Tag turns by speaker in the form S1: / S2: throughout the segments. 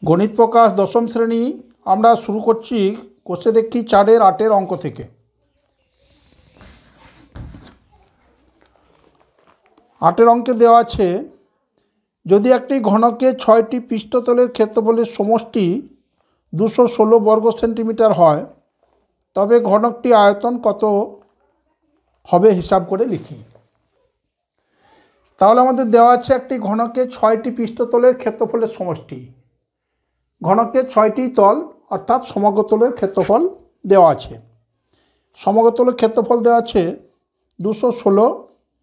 S1: গণিত প্রকাশ দশম শ্রেণী আমরা শুরু করছি কোষে দেখি 4-এর 8-এর অঙ্ক থেকে। 8-এর অঙ্কে দেওয়া আছে, যদি একটি ঘনকে 6টি পৃষ্ঠতলের ক্ষেত্রফলের সমষ্টি 216 বর্গ সেন্টিমিটার হয়, তবে ঘনকটি আয়তন কত হবে হিসাব করে লিখি। তাহলে আমাদের দেওয়া আছে একটি ঘনকে 6টি পৃষ্ঠতলের ক্ষেত্রফলের সমষ্টি। ঘনকে 6টি তল অর্থাৎ সমগ্রতলের ক্ষেত্রফল দেওয়া আছে। সমগ্রতলের ক্ষেত্রফল দেওয়া আছে 216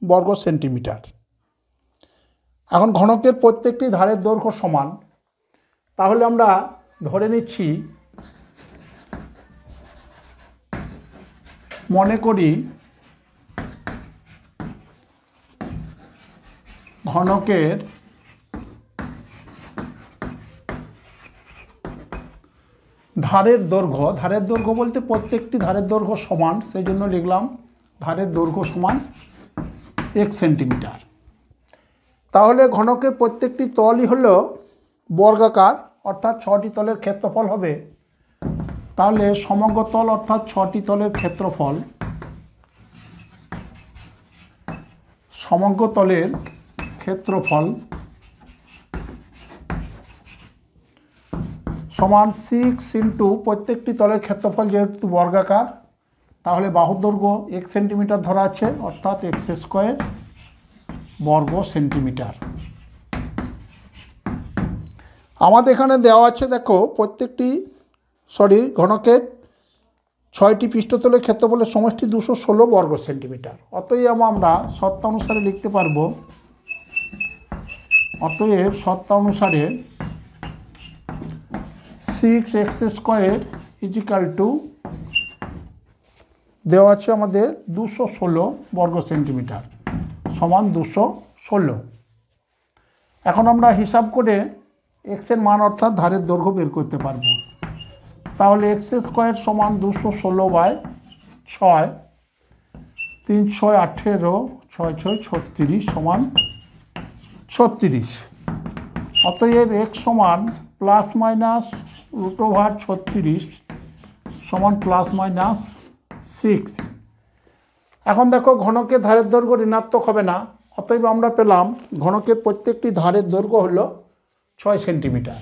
S1: বর্গ সেন্টিমিটার। এখন ঘনকের প্রত্যেকটি ধারের দৈর্ঘ্য সমান, তাহলে আমরা ধরে নিচ্ছি, মনে করি ঘনকের ধারের দৈর্ঘ্য বলতে প্রত্যেকটি ধারের দৈর্ঘ্য সমান, সেই জন্য লিখলাম ধারের দৈর্ঘ্য সমান 1 সেন্টিমিটার। তাহলে ঘনকের প্রত্যেকটি তলই হলো বর্গাকার, অর্থাৎ 6টি তলের ক্ষেত্রফল হবে। তাহলে সমগ্র তল অর্থাৎ 6টি তলের ক্ষেত্রফল, সমগ্র তলের ক্ষেত্রফল সমান 6 ইন্টু প্রত্যেকটি তলের ক্ষেত্রফল যেহেতু বর্গাকার, তাহলে বাহুর দৈর্ঘ্য 1 সেন্টিমিটার ধরা আছে, অর্থাৎ x² বর্গ সেন্টিমিটার। আমাদের এখানে দেওয়া আছে, দেখো ঘনকের 6টি পৃষ্ঠতলের ক্ষেত্রফলের সমষ্টি 216 বর্গ সেন্টিমিটার। অতএব আমরা শর্ত অনুসারে লিখতে পারবো, অতএব শর্ত অনুসারে 6x² দেওয়া আছে আমাদের 216 বর্গ সেন্টিমিটার সমান 216। এখন আমরা হিসাব করে এক্সের মান অর্থাৎ ধারের দৈর্ঘ্য বের করতে পারবো। তাহলে x² সমান 216/6, 3 6 18, 6 6 36 সমান 36। অতএব x সমান প্লাস মাইনাস √36 সমান প্লাস মাইনাস 6। এখন দেখো ঘনকের ধারের দৈর্ঘ্য ঋণাত্মক হবে না, অতএব আমরা পেলাম ঘনকের প্রত্যেকটি ধারের দৈর্ঘ্য হলো 6 সেন্টিমিটার।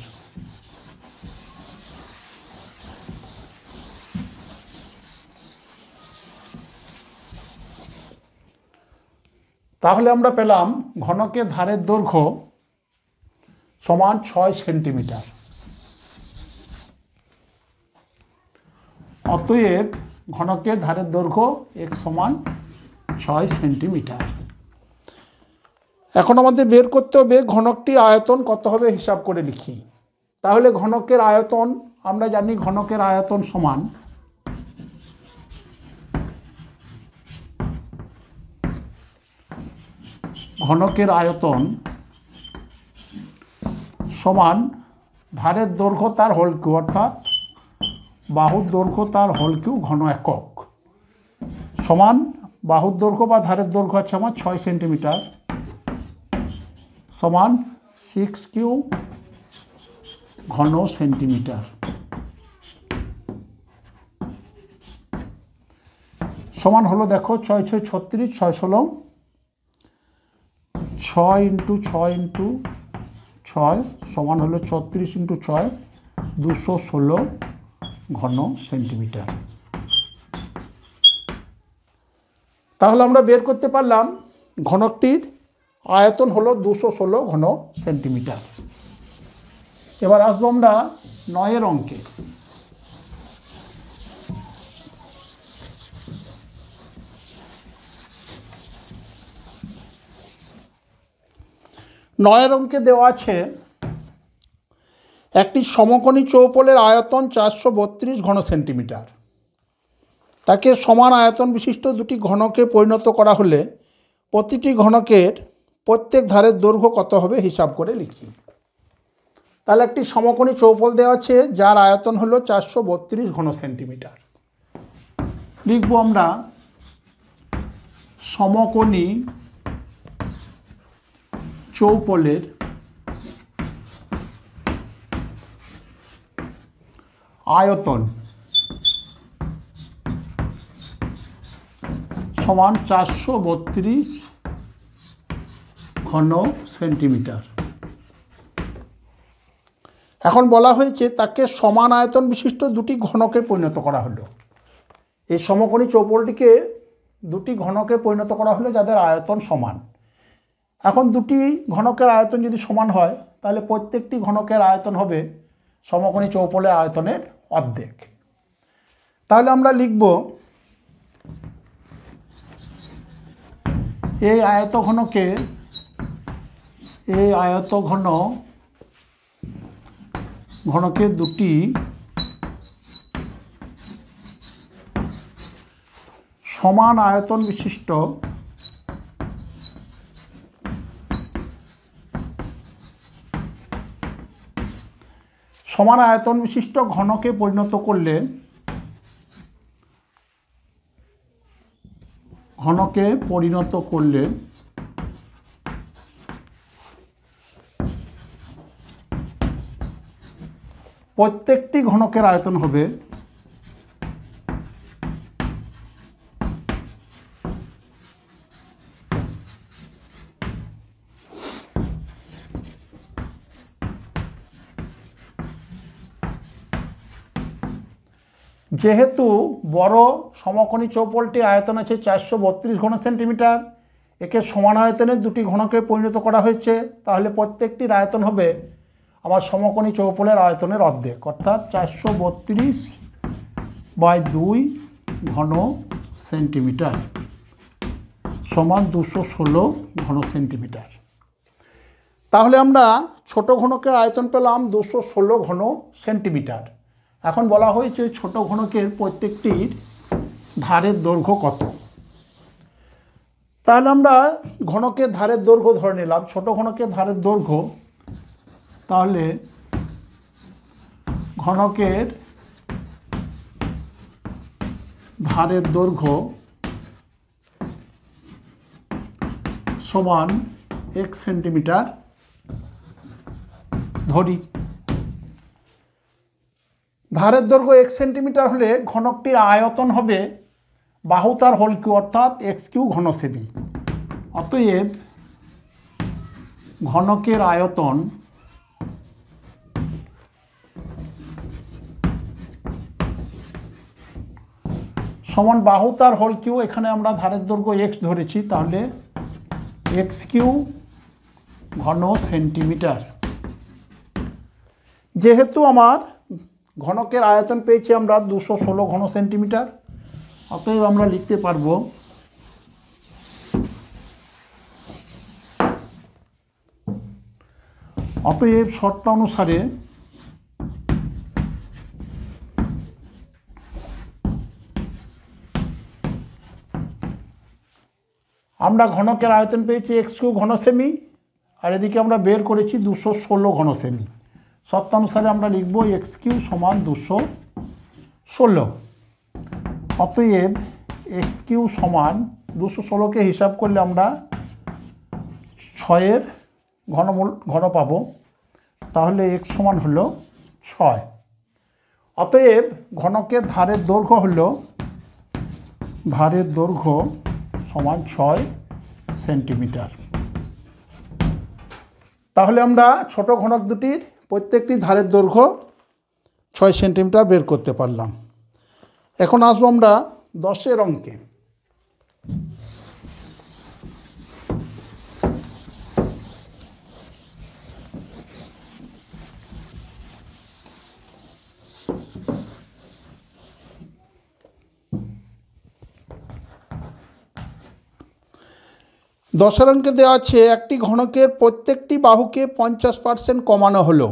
S1: তাহলে আমরা পেলাম ঘনকের ধারের দৈর্ঘ্য সমান 6 সেন্টিমিটার। অতএব ঘনকের ধারের দৈর্ঘ্য x সমান 6 সেন্টিমিটার। এখন আমাদের বের করতে হবে ঘনকটি আয়তন কত হবে হিসাব করে লিখি। তাহলে ঘনকের আয়তন আমরা জানি, ঘনকের আয়তন সমান ধারের দৈর্ঘ্য তার হোল কিউ, অর্থাৎ বাহুর দৈর্ঘ্য তার হোল কিউ ঘন একক, সমান বাহুর দৈর্ঘ্য বা ধারের দৈর্ঘ্য আছে আমার 6 সেন্টিমিটার, সমান 6 কিউ ঘন সেন্টিমিটার। সমান হলো, দেখো 6 6 36, 6 16, 6 ইন্টু 6 ইন্টু 6 সমান হলো 36 ইন্টু 6, 216 ঘন সেন্টিমিটার। তাহলে আমরা বের করতে পারলাম ঘনকটির আয়তন হলো 216 ঘন সেন্টিমিটার। এবার আসবো আমরা 9-এর অঙ্কে। 9-এর অঙ্কে দেওয়া আছে, একটি সমকোণী চৌপলের আয়তন 432 ঘন সেন্টিমিটার। তাকে সমান আয়তন বিশিষ্ট দুটি ঘনকে পরিণত করা হলে প্রতিটি ঘনকের প্রত্যেক ধারের দৈর্ঘ্য কত হবে হিসাব করে লিখি। তাহলে একটি সমকোণী চৌপল দেওয়া আছে যার আয়তন হলো 432 ঘন সেন্টিমিটার। লিখব আমরা সমকোণী চৌপলের আয়তন সমান 432 ঘন সেন্টিমিটার। এখন বলা হয়েছে তাকে সমান আয়তন বিশিষ্ট দুটি ঘনকে পরিণত করা হলো। এই সমকোণী চৌপলটিকে দুটি ঘনকে পরিণত করা হলো যাদের আয়তন সমান। এখন দুটি ঘনকের আয়তন যদি সমান হয় তাহলে প্রত্যেকটি ঘনকের আয়তন হবে সমকোণী চৌপলের আয়তনের অর্ধেক। তাহলে আমরা লিখব এই আয়তঘনকে ঘনকে দুটি সমান আয়তন বিশিষ্ট ঘনকে পরিণত করলে প্রত্যেকটি ঘনকের আয়তন হবে যেহেতু বড় সমকোণী চৌপলটি আয়তন আছে 432 ঘন সেন্টিমিটার, একে সমান আয়তনের দুটি ঘনকে পরিণত করা হয়েছে, তাহলে প্রত্যেকটির আয়তন হবে আমার সমকোণী চৌপলের আয়তনের অর্ধেক, অর্থাৎ 432/2 ঘন সেন্টিমিটার সমান 216 ঘন সেন্টিমিটার। তাহলে আমরা ছোট ঘনকের আয়তন পেলাম 216 ঘন সেন্টিমিটার। এখন বলা হয়েছে ছোট ঘনকের প্রত্যেকটির ধারের দৈর্ঘ্য কত। তাহলে আমরা ঘনকের ধারের দৈর্ঘ্য ধরে নিলাম, ছোট ঘনকের ধারের দৈর্ঘ্য, তাহলে ঘনকের ধারের দৈর্ঘ্য সমান 1 সেন্টিমিটার ধরি। ধারের দৈর্ঘ্য 1 সেন্টিমিটার হলে ঘনকটির আয়তন হবে বাহু তার হোল কিউ অর্থাৎ x3 ঘন সেমি। অতএব ঘনকের আয়তন সমান বাহু তার হোল কিউ, এখানে আমরা ধারের দৈর্ঘ্য x ধরেছি, তাহলে x3 ঘন সেন্টিমিটার। যেহেতু আমার ঘনকের আয়তন পেয়েছি আমরা 216 ঘন সেন্টিমিটার, অতএব আমরা লিখতে পারবো অতএব শর্তানুসারে আমরা ঘনকের আয়তন পেয়েছি x3 ঘন সেমি, আর এদিকে আমরা বের করেছি 216 ঘন সেমি। শর্তানুসারে আমরা লিখব x3 সমান 216। অতএব x3 সমান 216কে হিসাব করলে আমরা 6-এর ঘন পাব, তাহলে x সমান হলো 6। অতএব ঘনকের ধারের দৈর্ঘ্য সমান 6 সেন্টিমিটার। তাহলে আমরা ছোট ঘনক দুটির প্রত্যেকটি ধারের দৈর্ঘ্য 6 সেন্টিমিটার বের করতে পারলাম। এখন আসবো আমরা 10-এর অঙ্কে। দশের অঙ্কে দেওয়া আছে একটি ঘনকের প্রত্যেকটি বাহুকে 50% কমানো হলো।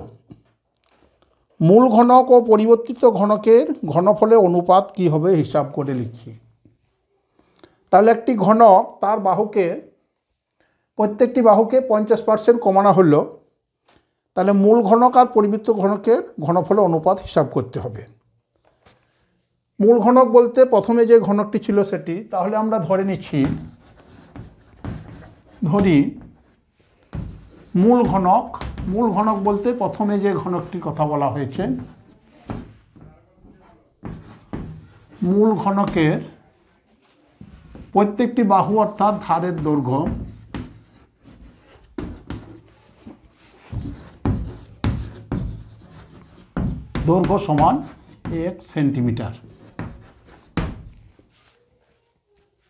S1: মূল ঘনক ও পরিবর্তিত ঘনকের ঘনফলের অনুপাত কী হবে হিসাব করে লিখি। তাহলে একটি ঘনক তার প্রত্যেকটি বাহুকে 50% কমানো হলো, তাহলে মূল ঘনক আর পরিবর্তিত ঘনকের ঘনফলের অনুপাত হিসাব করতে হবে। মূল ঘনক বলতে প্রথমে যে ঘনকটি ছিল সেটি, তাহলে আমরা ধরি মূল ঘনক বলতে প্রথমে যে ঘনকটির কথা বলা হয়েছে মূল ঘনকের প্রত্যেকটি বাহু অর্থাৎ ধারের দৈর্ঘ্য সমান 1 সেন্টিমিটার।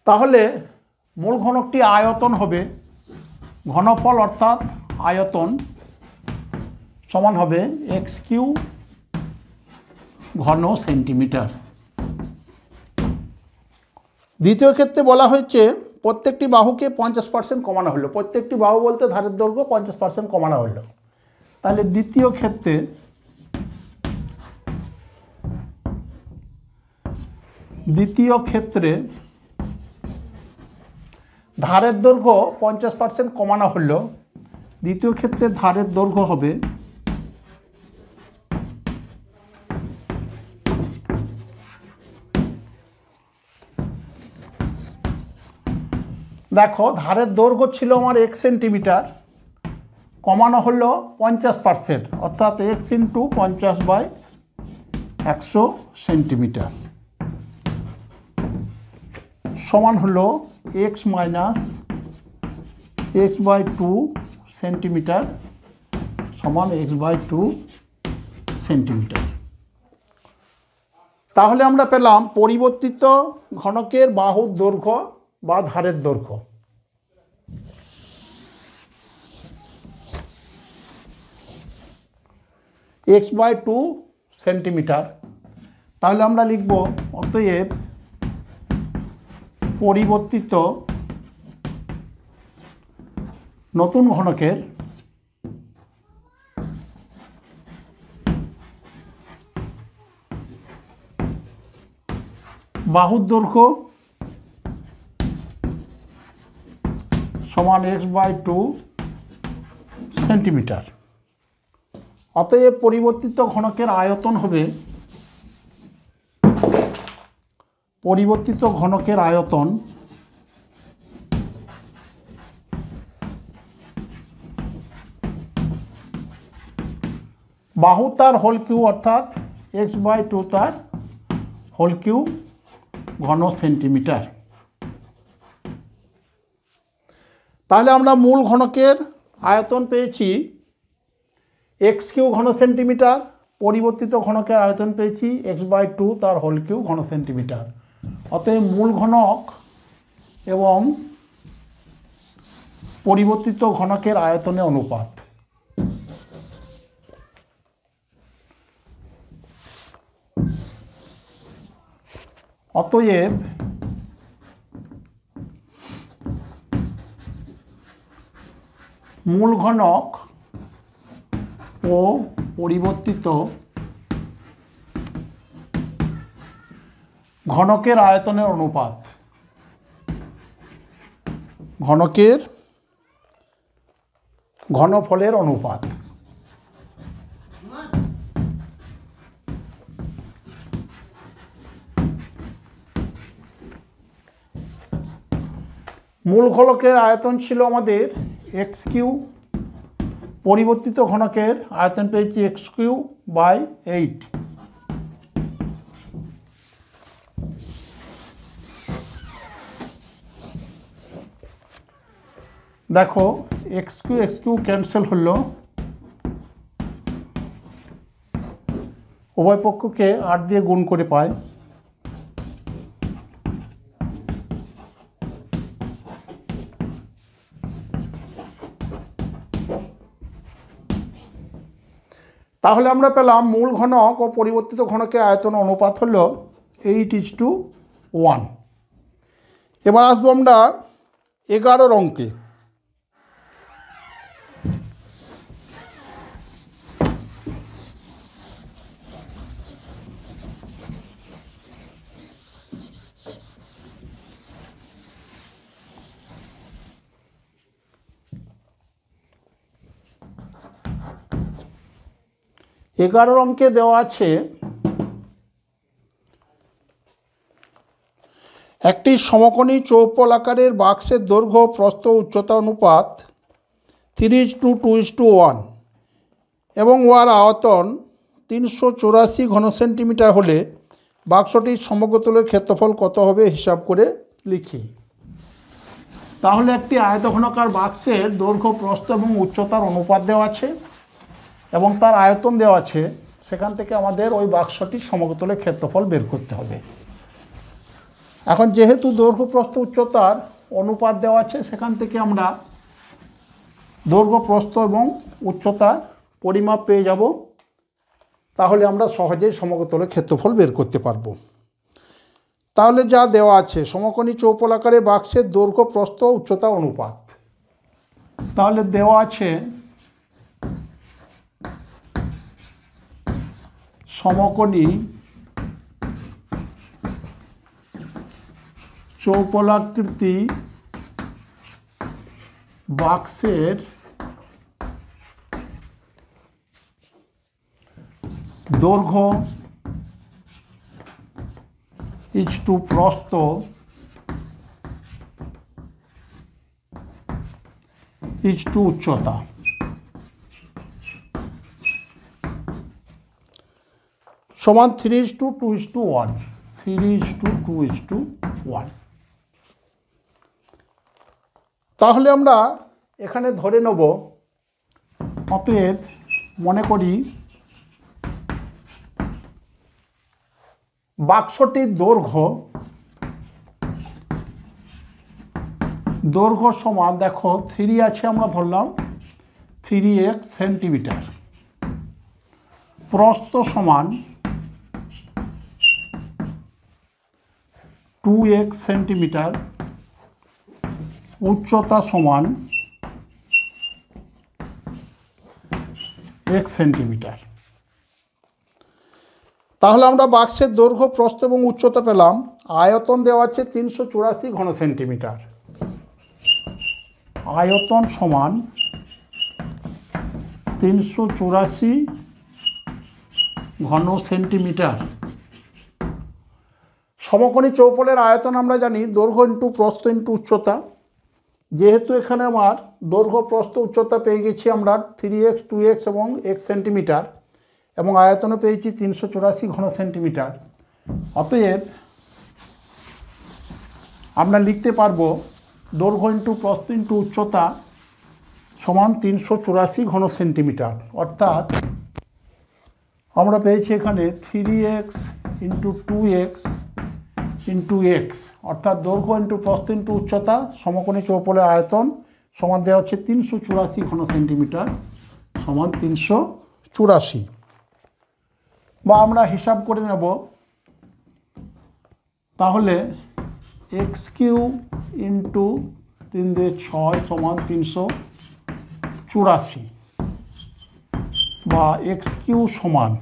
S1: তাহলে মূল ঘনকটি আয়তন হবে, ঘনফল অর্থাৎ আয়তন সমান হবে x³ ঘন সেন্টিমিটার। দ্বিতীয় ক্ষেত্রে বলা হয়েছে প্রত্যেকটি বাহুকে 50% কমানো হলো, প্রত্যেকটি বাহু বলতে ধারের দৈর্ঘ্য 50% কমানো হলো। তাহলে দ্বিতীয় ক্ষেত্রে ধারের দৈর্ঘ্য 50% কমানো হলো। দ্বিতীয় ক্ষেত্রে ধারের দৈর্ঘ্য হবে দেখো ধারের দৈর্ঘ্য ছিল আমার 1 সেন্টিমিটার, কমানো হলো 50% অর্থাৎ x × 50/100 সেন্টিমিটার সমান হলো x - x/2 সেন্টিমিটার সমান x/2 সেন্টিমিটার। তাহলে আমরা পেলাম পরিবর্তিত ঘনকের বাহুর দৈর্ঘ্য বা ধারের দৈর্ঘ্য। x/2 centimetre. তাহলে আমরা লিখব অতএব পরিবর্তিত নতুন ঘনকের বাহুর দৈর্ঘ্য সমান x/2 সেন্টিমিটার। অতএব পরিবর্তিত ঘনকের আয়তন হবে বাহু তার হোল কিউ অর্থাৎ x/2 তার হোল কিউ ঘন সেন্টিমিটার। তাহলে আমরা মূল ঘনকের আয়তন পেয়েছি x³ ঘন সেন্টিমিটার, পরিবর্তিত ঘনকের আয়তন পেয়েছি x/2 তার হোল কিউ ঘন সেন্টিমিটার। অতএব মূল ঘনক এবং পরিবর্তিত ঘনকের আয়তনের অনুপাত। অতএব মূল ঘনক ও পরিবর্তিত ঘনকের আয়তনের অনুপাত, ঘনকের ঘনফলের অনুপাত। মূল ঘনকের আয়তন ছিল আমাদের x³, পরিবর্তিত ঘনকের আয়তন পেয়েছি x³/8। দেখো x³ ক্যান্সেল হলো, উভয় পক্ষকে 8 দিয়ে গুণ করে পায়। তাহলে আমরা পেলাম মূল ঘনক ও পরিবর্তিত ঘনকের আয়তন অনুপাত হলো 8:1। এবার আসবো আমরা 11 অঙ্কে। এগারো অঙ্কে দেওয়া আছে একটি সমকোণী চৌপল আকারের বাক্সের দৈর্ঘ্য প্রস্থ উচ্চতা অনুপাত 3:2:1 এবং উহার আয়তন 384 ঘন সেন্টিমিটার হলে বাক্সটির সমগ্রতলের ক্ষেত্রফল কত হবে হিসাব করে লিখি। তাহলে একটি আয়তঘনাকার বাক্সের দৈর্ঘ্য, প্রস্থ এবং উচ্চতার অনুপাত দেওয়া আছে এবং তার আয়তন দেওয়া আছে। সেখান থেকে আমাদের ওই বাক্সটির সমগ্রতলের ক্ষেত্রফল বের করতে হবে। এখন যেহেতু দৈর্ঘ্য, প্রস্থ, উচ্চতার অনুপাত দেওয়া আছে, সেখান থেকে আমরা দৈর্ঘ্য, প্রস্থ এবং উচ্চতার পরিমাপ পেয়ে যাব। তাহলে আমরা সহজেই সমগ্রতলের ক্ষেত্রফল বের করতে পারবো। তাহলে যা দেওয়া আছে, সমকোণী চৌপলাকারে বাক্সের দৈর্ঘ্য, প্রস্থ, উচ্চতা অনুপাত। তাহলে দেওয়া আছে সমকোণী চৌপলাকৃতি বাক্সের দৈর্ঘ্য ইচটু প্রস্থ ইচটু উচ্চতা। সমান 3:2:1, 3:2:1। তাহলে আমরা এখানে ধরে নেব, অতএব মনে করি বাক্সটির দৈর্ঘ্য সমান, দেখো 3 আছে, আমরা ধরলাম 3x সেন্টিমিটার। প্রস্থ সমান 2x সেন্টিমিটার। উচ্চতা সমান x সেন্টিমিটার। তাহলে আমরা বাক্সের দৈর্ঘ্য, প্রস্থ এবং উচ্চতা পেলাম। আয়তন দেওয়া আছে 384 ঘন সেন্টিমিটার। আয়তন সমান 384 ঘন সেন্টিমিটার। সমকোণী চৌপলের আয়তন আমরা জানি দৈর্ঘ্য ইন্টু প্রস্থ ইন্টু উচ্চতা। যেহেতু এখানে আমার দৈর্ঘ্য, প্রস্থ, উচ্চতা পেয়ে গেছি আমরা 3x, 2x এবং x সেন্টিমিটার, এবং আয়তনও পেয়েছি 384 ঘন সেন্টিমিটার। অতএব আমরা লিখতে পারবো দৈর্ঘ্য ইন্টু প্রস্থ ইন্টু উচ্চতা সমান 384 ঘন সেন্টিমিটার। অর্থাৎ আমরা পেয়েছি এখানে 3x into 2x into x, অর্থাৎ দৈর্ঘ্য ইন্টু প্রস্থ ইন্টু উচ্চতা সমকোণী চৌপলের আয়তন সমান দেওয়া হচ্ছে 384 ঘন সেন্টিমিটার সমান 384। বা আমরা হিসাব করে নেব, তাহলে x³ ইন্টু 3×6 সমান 384, বা x³ সমান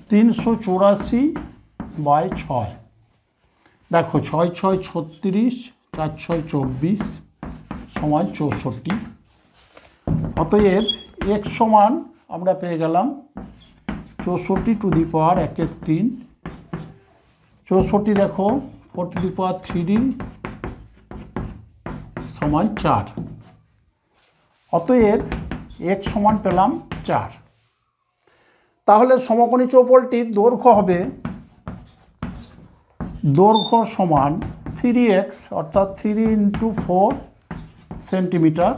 S1: 384/6। দেখো 6 6 36, 4 6 24 সমান 64। অতএব x সমান আমরা পেয়ে গেলাম 64⁻1-3। 64 দেখো 4⁻3 সমান 4। অতএব x সমান পেলাম 4। তাহলে সমকোণী চৌপলটির দৈর্ঘ্য হবে, দৈর্ঘ্য সমান 3x অর্থাৎ 3 × 4 সেন্টিমিটার।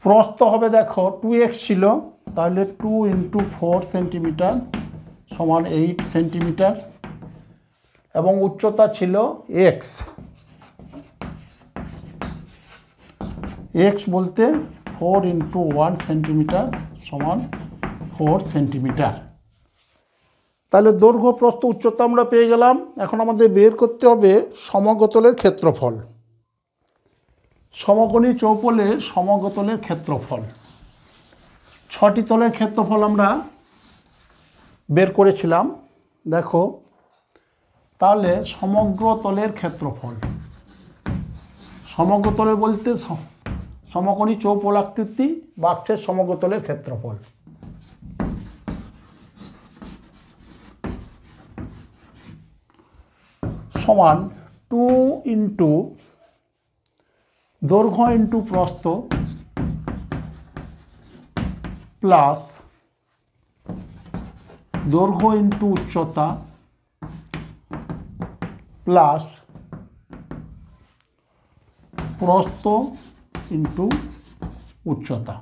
S1: প্রস্থ হবে দেখো 2x ছিল, তাহলে 2 × 4 সেন্টিমিটার সমান 8 সেন্টিমিটার, এবং উচ্চতা ছিল x। x বলতে 4 × 1 সেন্টিমিটার সমান 4 সেন্টিমিটার। তাহলে দৈর্ঘ্য, প্রস্থ, উচ্চতা আমরা পেয়ে গেলাম। এখন আমাদের বের করতে হবে সমগ্রতলের ক্ষেত্রফল। সমকোণী চৌপলের সমগ্রতলের ক্ষেত্রফল, 6টি তলের ক্ষেত্রফল আমরা বের করেছিলাম। দেখো, তাহলে সমগ্র তলের ক্ষেত্রফল, সমগ্র তলে বলতে সমকোণী চৌপলাকৃতি বাক্সের সমগ্র তলের ক্ষেত্রফল। সমান 2 ইন্টু দৈর্ঘ্য ইন্টু প্রস্থ প্লাস দৈর্ঘ্য ইন্টু উচ্চতা প্লাস প্রস্থ ইন্টু উচ্চতা।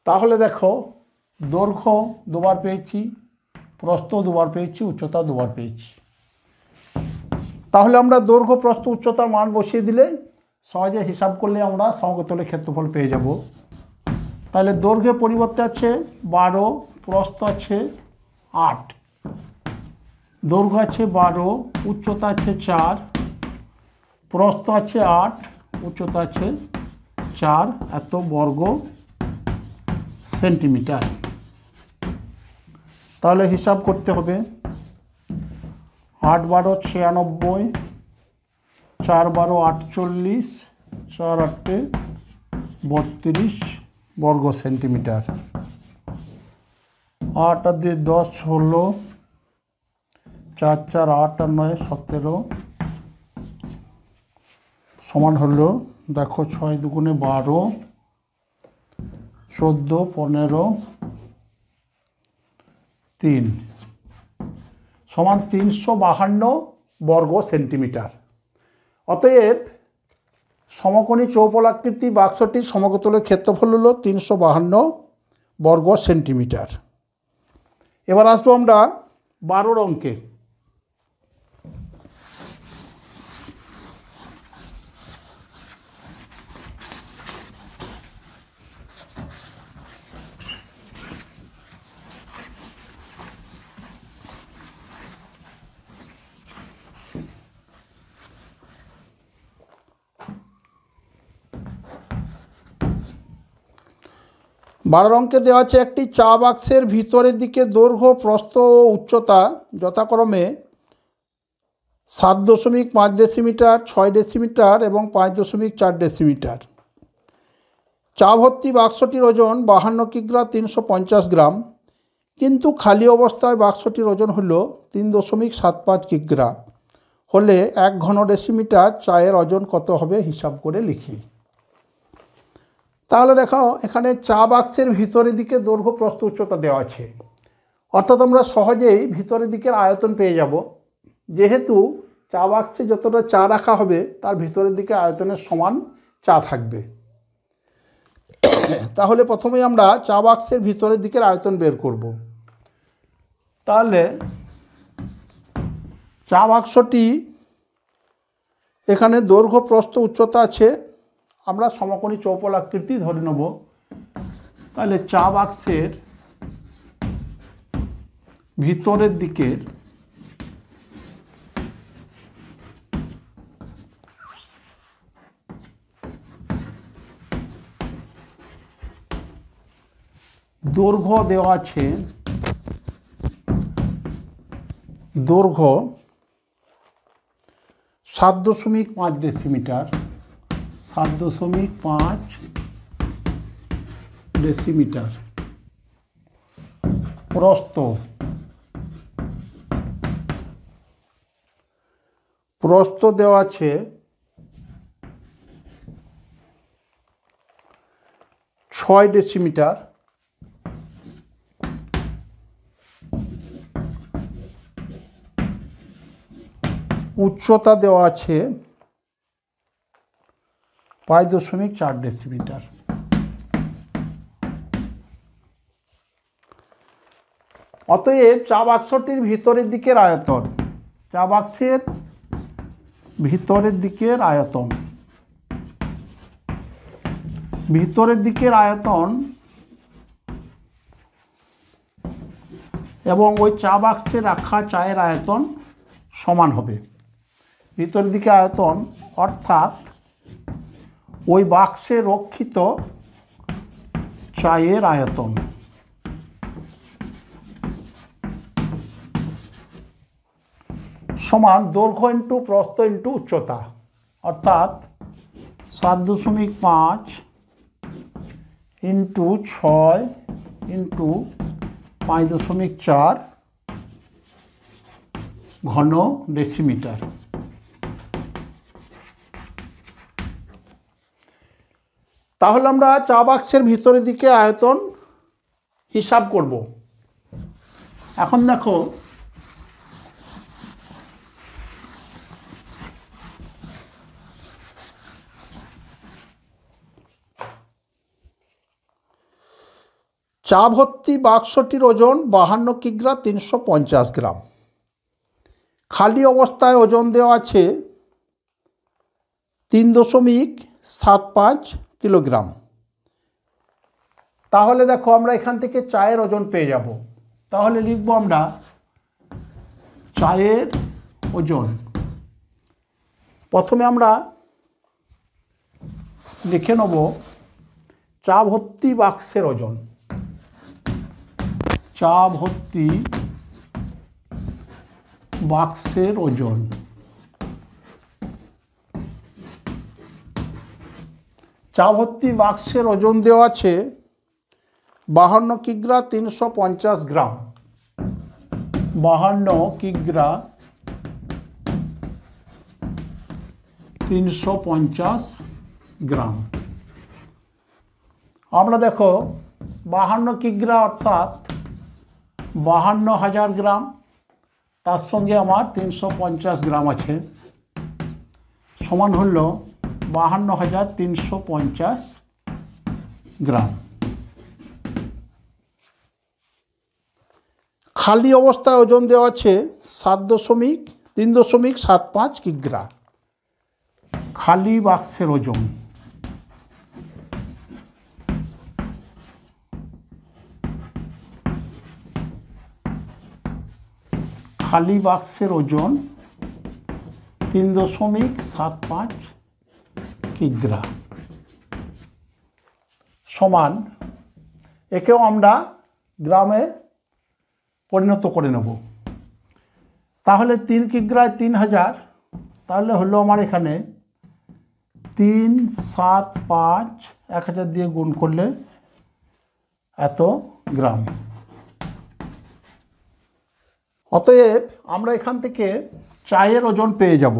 S1: তাহলে দেখো দৈর্ঘ্য দুবার পেয়েছি, প্রস্থ দুবার পেয়েছি, উচ্চতা দুবার পেয়েছি। তাহলে আমরা দৈর্ঘ্য প্রস্থ উচ্চতার মান বসিয়ে দিলে সহজে হিসাব করলে আমরা সমকোণের ক্ষেত্রফল পেয়ে যাব। তাহলে দৈর্ঘ্যের পরিবর্তে আছে 12, প্রস্থ আছে 8, দৈর্ঘ্য আছে 12, উচ্চতা আছে 4, প্রস্থ আছে 8, উচ্চতা আছে 4 এত বর্গ সেন্টিমিটার। তাহলে হিসাব করতে হবে 8 12 96, 4 12 48, 4 8 32 বর্গ সেন্টিমিটার। 8 আর 2 10 16, 4 4 8 আর 9 17 সমান হলো দেখো 6 দুগুণে 12, 14 15 3 সমান 352 বর্গ সেন্টিমিটার। অতএব সমকোণী চৌপলাকৃতি বাক্সটির সমকোণের ক্ষেত্রফল হলো 352 বর্গ সেন্টিমিটার। এবার আসবো আমরা 12 অঙ্কে। বারো অঙ্কে দেওয়া আছে একটি চা বাক্সের ভিতরের দিকে দৈর্ঘ্য প্রস্থ ও উচ্চতা যথাক্রমে 7.5 ডেসিমিটার, 6 ডেসিমিটার এবং 5.4 ডেসিমিটার। চা ভর্তি বাক্সটির ওজন 52 কিগ্রা 350 গ্রাম, কিন্তু খালি অবস্থায় বাক্সটির ওজন হল 3.75 কিগ্রা। হলে 1 ঘন ডেসিমিটার চায়ের ওজন কত হবে হিসাব করে লিখি। তাহলে দেখো এখানে চা বাক্সের ভিতরের দিকে দৈর্ঘ্য প্রস্থ উচ্চতা দেওয়া আছে, অর্থাৎ আমরা সহজেই ভিতরের দিকের আয়তন পেয়ে যাব। যেহেতু চা বাক্সে যতটা চা রাখা হবে তার ভিতরের দিকে আয়তনের সমান চা থাকবে। তাহলে প্রথমেই আমরা চা বাক্সের ভিতরের দিকের আয়তন বের করব। তাহলে চা বাক্সটি এখানে দৈর্ঘ্য প্রস্থ উচ্চতা আছে, আমরা সমকোণী চৌপলাকৃতি ধরে নেব। তাহলে চা বাক্সের ভিতরের দিকের দৈর্ঘ্য দেওয়া আছে, দৈর্ঘ্য 7.5 ডেসিমিটার, 7.5 ডেসিমিটার। প্রস্থ দেওয়া আছে 6 ডেসিমিটার, উচ্চতা দেওয়া আছে 5.4 ডেসিমিটার। অতএব চা বাক্সটির ভিতরের দিকের আয়তন, চা বাক্সের ভিতরের দিকের আয়তন, ভিতরের দিকের আয়তন এবং ওই চা বাক্সে রাখা চায়ের আয়তন সমান হবে। ভিতরের দিকে আয়তন অর্থাৎ ওই বাক্সে রক্ষিত চায়ের আয়তন সমান দৈর্ঘ্য ইন্টু প্রস্থ ইন্টু উচ্চতা, অর্থাৎ 7.5 ইন্টু 6 ইন্টু 5.4 ঘন ডেসিমিটার। তাহলে আমরা চা বাক্সের ভিতরের দিকে আয়তন হিসাব করব। এখন দেখো চা ভর্তি বাক্সটির ওজন 52 কিগ্রা 350 গ্রাম। খালি অবস্থায় ওজন দেওয়া আছে 3.75 কিলোগ্রাম। তাহলে দেখো আমরা এখান থেকে চায়ের ওজন পেয়ে যাব। তাহলে লিখব আমরা চায়ের ওজন। প্রথমে আমরা লিখে নেব চা ভর্তি বাক্সের ওজন। চা ভর্তি বাক্সের ওজন। চা ভর্তি বাক্সের ওজন দেওয়া আছে 52 কিগ্রা 350 গ্রাম। 52 কিগ্রা 350 গ্রাম। আমরা দেখো 52 কিগ্রা অর্থাৎ 52,000 গ্রাম, তার সঙ্গে আমার 350 গ্রাম আছে, সমান হল 52,350 গ্রাম। খালি অবস্থায় ওজন দেওয়া আছে 3.75 কিগ্রা। খালি বাক্সের ওজন। খালি বাক্সের ওজন 3.75 কিগ্রা সমান, একেও আমরা গ্রামে পরিণত করে নেব। তাহলে 3 কিগ্রায় 3000, তাহলে হলো আমার এখানে 3, 7, 5, 1000 দিয়ে গুণ করলে এত গ্রাম। অতএব আমরা এখান থেকে চায়ের ওজন পেয়ে যাব।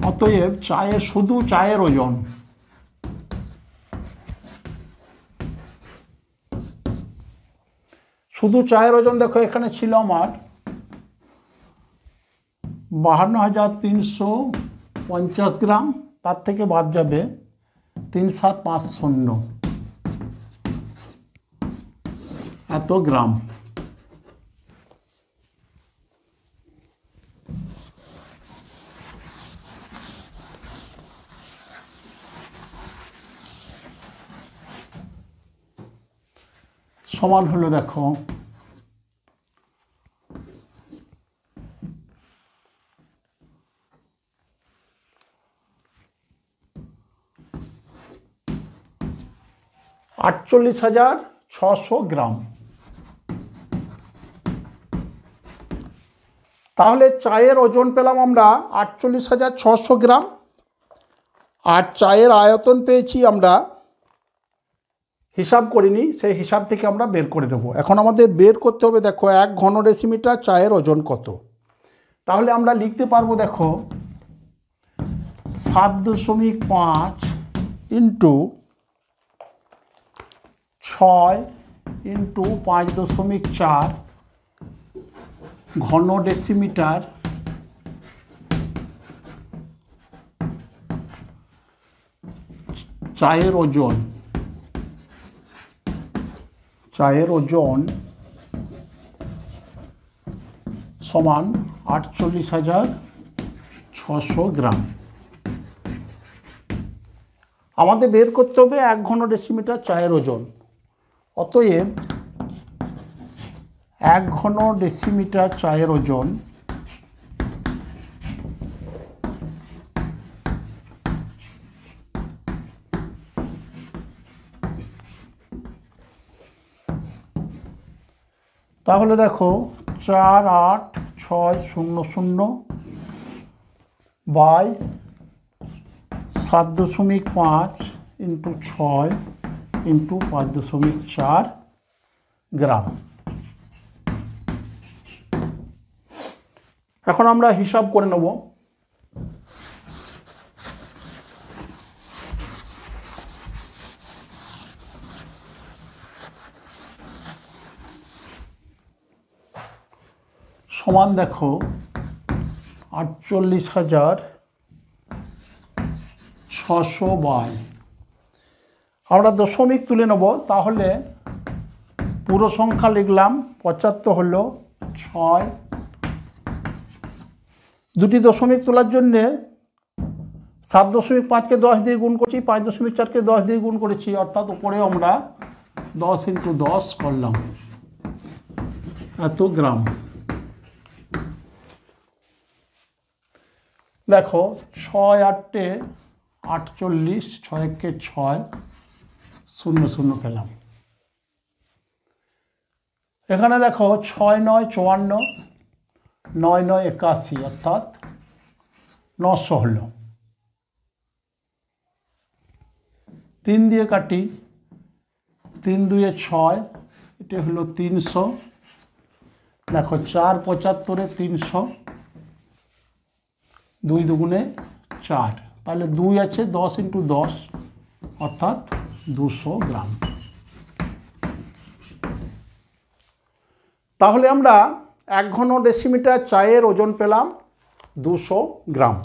S1: অতএব শুধু চায়ের ওজন। শুধু চায়ের ওজন দেখো এখানে ছিল আমার 52,350 গ্রাম, তার থেকে বাদ যাবে 3750 এত গ্রাম। সমান হলো দেখো 48,600 গ্রাম। তাহলে চায়ের ওজন পেলাম আমরা 48,600 গ্রাম, আর চায়ের আয়তন পেয়েছি আমরা, হিসাব করিনি, সেই হিসাব থেকে আমরা বের করে দেবো। এখন আমাদের বের করতে হবে দেখো 1 ঘন ডেসিমিটার চায়ের ওজন কত। তাহলে আমরা লিখতে পারবো দেখো 7.5 ইন্টু 6 ইন্টু 5.4 ঘন ডেসিমিটার চায়ের ওজন। চায়ের ওজন সমান 48,600 গ্রাম। আমাদের বের করতে হবে 1 ঘন ডেসিমিটার চায়ের ওজন। অতএব 1 ঘন ডেসিমিটার চায়ের ওজন তাহলে দেখো 48600 বাই 7.5 ইন্টু 6 ইন্টু 5.4 গ্রাম। এখন আমরা হিসাব করে নেব। সমান দেখো 48,600 বাই, আমরা দশমিক তুলে নেব, তাহলে পুরো সংখ্যা লিখলাম 75 হলো 6, দুটি দশমিক তোলার জন্যে 7.5কে 10 দিয়ে গুণ করছি, 5.4কে 10 দিয়ে গুণ করেছি, অর্থাৎ উপরে আমরা 10 ইন্টু 10 করলাম, এত গ্রাম। দেখো 6 8 48, 6 কে 6, 0 0 পেলাম। এখানে দেখো 6 9 54, 9 9 81, অর্থাৎ 900 হলো। 3 দিয়ে কাটি, 3 2 6, এটা হলো 300। দেখো 4 75 300, 2 দুগুণে 4, তাহলে 2 আছে, 10 ইন্টু 10 অর্থাৎ 200 গ্রাম। তাহলে আমরা 1 ঘন ডেসিমিটার চায়ের ওজন পেলাম 200 গ্রাম।